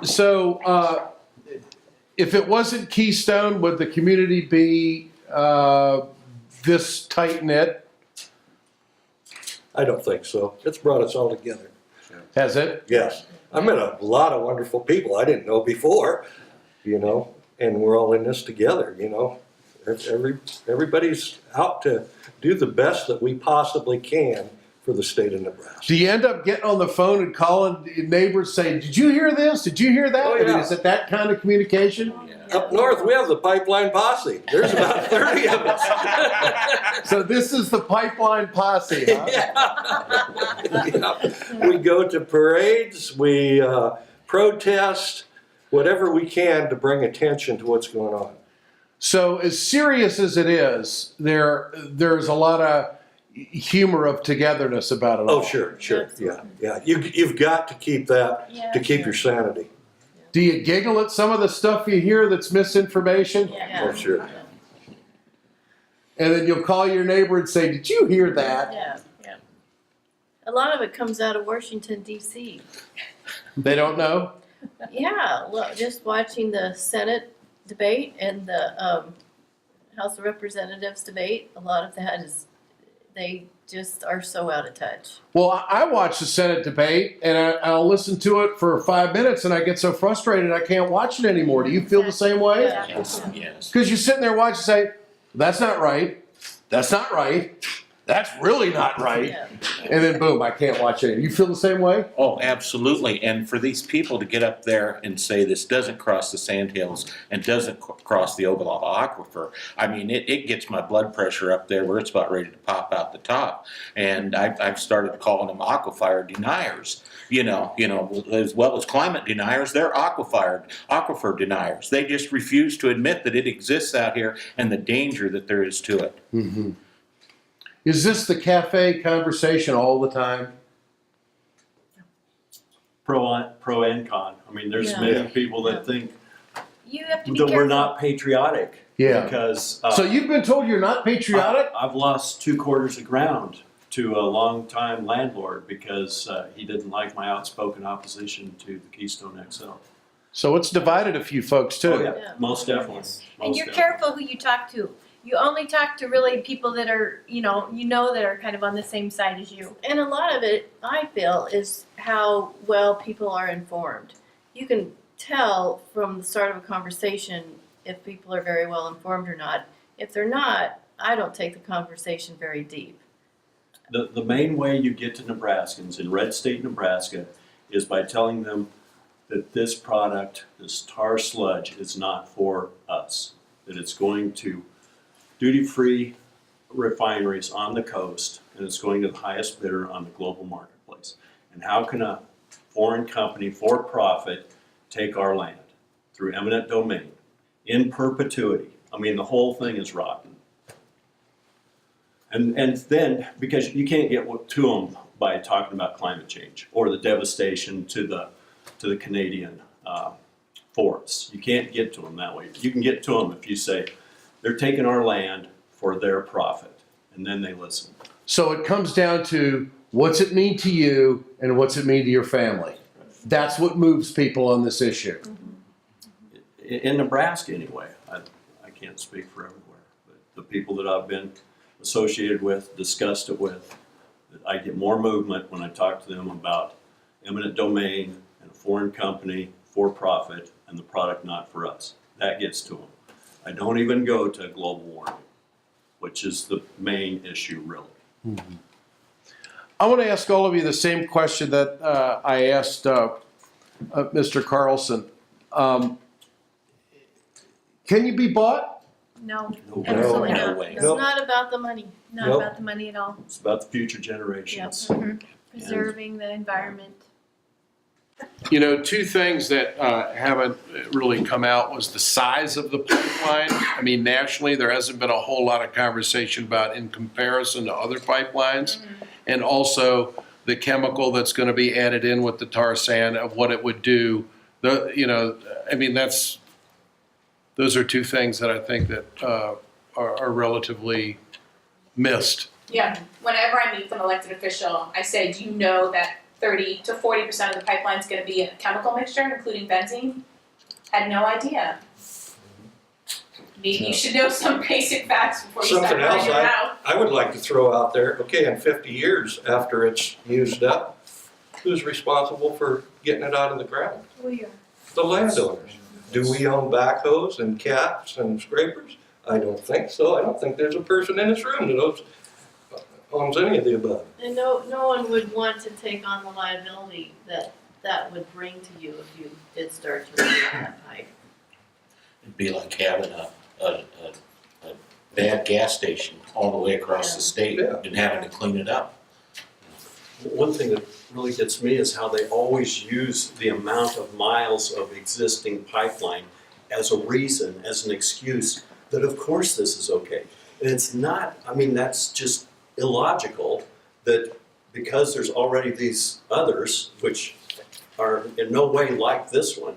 So, if it wasn't Keystone, would the community be this tight-knit? I don't think so. It's brought us all together. Has it? Yes. I met a lot of wonderful people I didn't know before, and we're all in this together, Everybody's out to do the best that we possibly can for the state of Nebraska. Do you end up getting on the phone and calling neighbors saying, did you hear this? Did you hear that? Oh, I mean, yeah. is it that kind of communication? Up north, we have the pipeline posse. There's about 30 of us. So this is the pipeline posse, huh? Yeah. We go to parades, we protest, whatever we can to bring attention to what's going on. So as serious as it is, there's a lot of humor of togetherness about it all. Oh, sure, yeah. You've got to keep that to keep your sanity. Do you giggle at some of the stuff you hear that's misinformation? Yeah. Oh, sure. And then you'll call your neighbor and say, did you hear that? Yeah. A lot of it comes out of Washington, D.C. They don't know? Yeah, well, just watching the Senate debate and the House of Representatives debate, a lot of that is, they just are so out of touch. Well, I watch the Senate debate and I'll listen to it for 5 minutes and I get so frustrated I can't watch it anymore. Do you feel the same way? Yeah. Yes. Because you're sitting there watching and say, that's not right. That's not right. That's really not right. Yeah. And then boom, I can't watch it. You feel the same way? Oh, absolutely. And for these people to get up there and say this doesn't cross the sandhills and doesn't cross the Ogallala Aquifer, I mean, it gets my blood pressure up there where it's about ready to pop out the top. And I've started calling them aquifer deniers. As well as climate deniers, they're aquifer deniers. They just refuse to admit that it exists out here and the danger that there is to it. Mm-hmm. Is this the cafe conversation all the time? Pro and con. I mean, there's many people that think You have to be that careful. we're not patriotic. Yeah. Because So you've been told you're not patriotic? I've lost 2 quarters of ground to a longtime landlord because he didn't like my outspoken opposition to the Keystone XL. So it's divided a few folks too. Oh yeah, Yeah. most definitely. And Most you're definitely. careful who you talk to. You only talk to really people that are, that are kind of on the same side as you. And a lot of it, I feel, is how well people are informed. You can tell from the start of a conversation if people are very well informed or not. If they're not, I don't take the conversation very deep. The main way you get to Nebraskans in red state Nebraska is by telling them that this product, this tar sludge, is not for us. That it's going to duty-free refineries on the coast, and it's going to the highest bidder on the global marketplace. And how can a foreign company for profit take our land through eminent domain in perpetuity? I mean, the whole thing is rotten. And then, because you can't get to them by talking about climate change or the devastation to the Canadian forests. You can't get to them that way. You can get to them if you say, they're taking our land for their profit, and then they listen. So it comes down to what's it mean to you and what's it mean to your family. That's what moves people on this issue. In Nebraska, anyway, I can't speak for everywhere, but the people that I've been associated with, discussed it with, I get more movement when I talk to them about eminent domain and a foreign company for profit and the product not for us. That gets to them. I don't even go to global warming, which is the main issue, really. Mm-hmm. I want to ask all of you the same question that I asked Mr. Carlson. Can you be bought? No, No, absolutely no not. way. It's Nope. not about the money. Not Nope. about the money at all. It's about the future generations. Preserving the environment. You know, two things that haven't really come out was the size of the pipeline. I mean, nationally, there hasn't been a whole lot of conversation about in comparison to other pipelines. And also the chemical that's going to be added in with the tar sand of what it would do. Those are two things that I think that are relatively missed. Yeah, whenever I meet with an elected official, I say, do you know that 30 to 40% of the pipeline's gonna be a chemical mixture, including benzene. Had no idea. Maybe you should know some basic facts before you start Something running else your mouth. I would like to throw out there, okay, in 50 years after it's used up, who's responsible for getting it out of the ground? We are. The landowners. Do we own backhoes and caps and scrapers? I don't think so. I don't think there's a person in this room that owns any of the above. And no one would want to take on the liability that would bring to you if you did start to remove that pipe. It'd be like having a bad gas station all the way across the state Yeah. and having to clean it up. One thing that really gets me is how they always use the amount of miles of existing pipeline as a reason, as an excuse, that of course this is okay. And it's not, I mean, that's just illogical that because there's already these others, which are in no way like this one,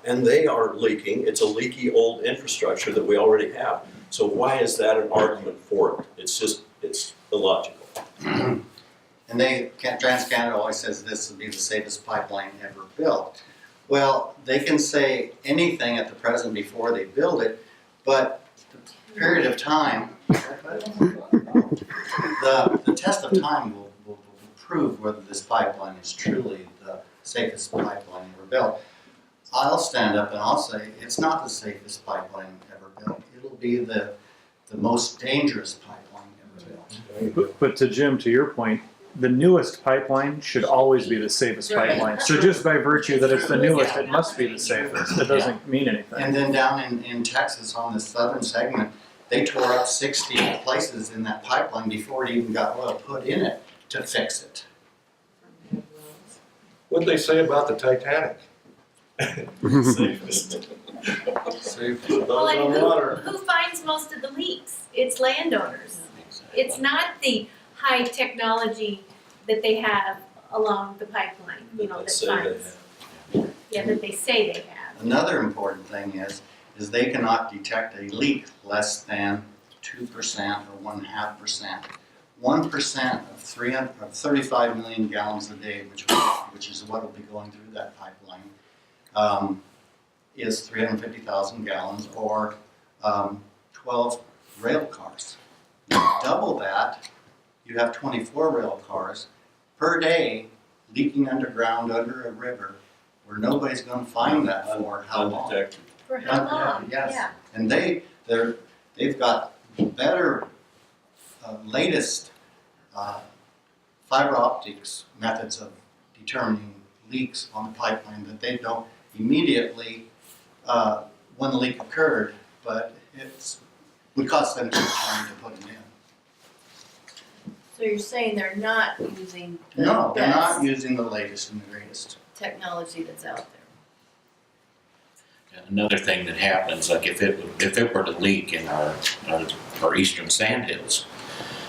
and they are leaking, it's a leaky old infrastructure that we already have. So why is that an argument for it? It's illogical. And TransCanada always says this will be the safest pipeline ever built. Well, they can say anything at the present before they build it, but the period of time, the test of time will prove whether this pipeline is truly the safest pipeline ever built. I'll stand up and I'll say it's not the safest pipeline ever built. It'll be the most dangerous pipeline ever built. But to Jim, to your point, the newest pipeline should always be the safest pipeline. So just by virtue that it's the newest, it must be the safest. It doesn't mean anything. And then down in Texas on the southern segment, they tore up 60 places in that pipeline before it even got oil put in it to fix it. What'd they say about the Titanic? Safest. Well, and who finds most of the leaks? It's landowners. It's not the high technology that they have along the pipeline, you know, that Let's say they finds. have. Yeah, that they say they have. Another important thing is they cannot detect a leak less than 2% or 1.5%. 1% of 35 million gallons a day, which is what will be going through that pipeline, is 350,000 gallons or 12 rail cars. Now, double that, you have 24 rail cars per day leaking underground under a river where nobody's going to find that for how long? Undetected. For how long? Yes. Yeah. And they've got better, latest fiber optics methods of determining leaks on the pipeline that they don't immediately when the leak occurred, but it would cost them too much time to put it in. So you're saying they're not using the No, they're not best using the latest and the greatest. technology that's out there? Another thing that happens, like if it were to leak in our eastern sandhills,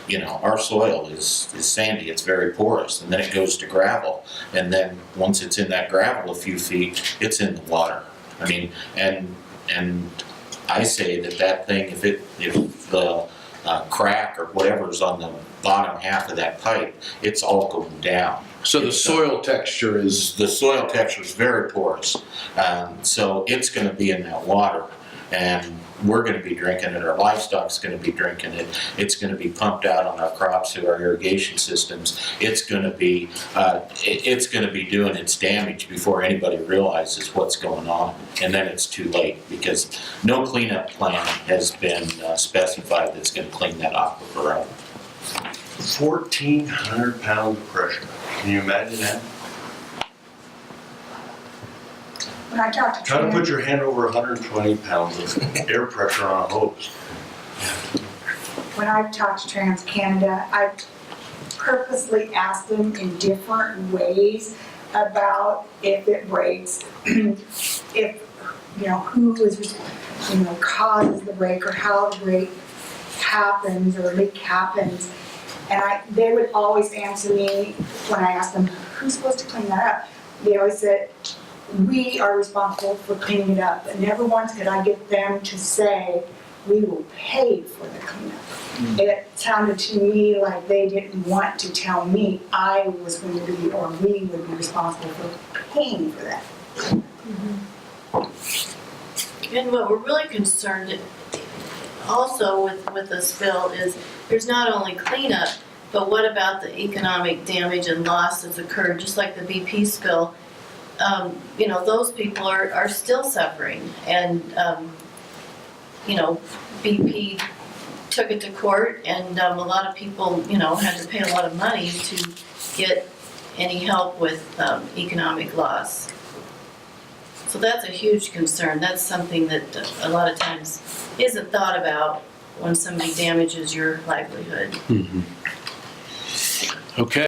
you know, our soil is sandy, it's very porous, and then it goes to gravel, and then once it's in that gravel a few feet, it's in the water. I mean, and I say that thing, if the crack or whatever's on the bottom half of that pipe, it's all going down. So the soil texture is, The soil texture is very porous, so it's going to be in that water, and we're going to be drinking it. Our livestock's going to be drinking it. It's going to be pumped out on our crops through our irrigation systems. It's going to be doing its damage before anybody realizes what's going on, and then it's too late because no cleanup plan has been specified that's going to clean that aquifer out. 1,400 pounds of pressure. Can you imagine that? When I talked to Try to Trans, put your hand over 120 pounds of air pressure on a hose. when I talked to TransCanada, I purposely asked them in different ways about if it breaks, if, you know, who is, you know, causes the break or how the break happens or leak happens. And they would always answer me when I asked them, who's supposed to clean that up? They always said, we are responsible for cleaning it up. And never once could I get them to say, we will pay for the cleanup. It sounded to me like they didn't want to tell me I was going to be, or we would be responsible for paying for that. And what we're really concerned also with this bill is there's not only cleanup, but what about the economic damage and loss that's occurred, just like the BP spill? You know, those people are still suffering, and you know, BP took it to court, and a lot of people, you know, had to pay a lot of money to get any help with economic loss. So that's a huge concern. That's something that a lot of times isn't thought about when somebody damages your livelihood. Okay.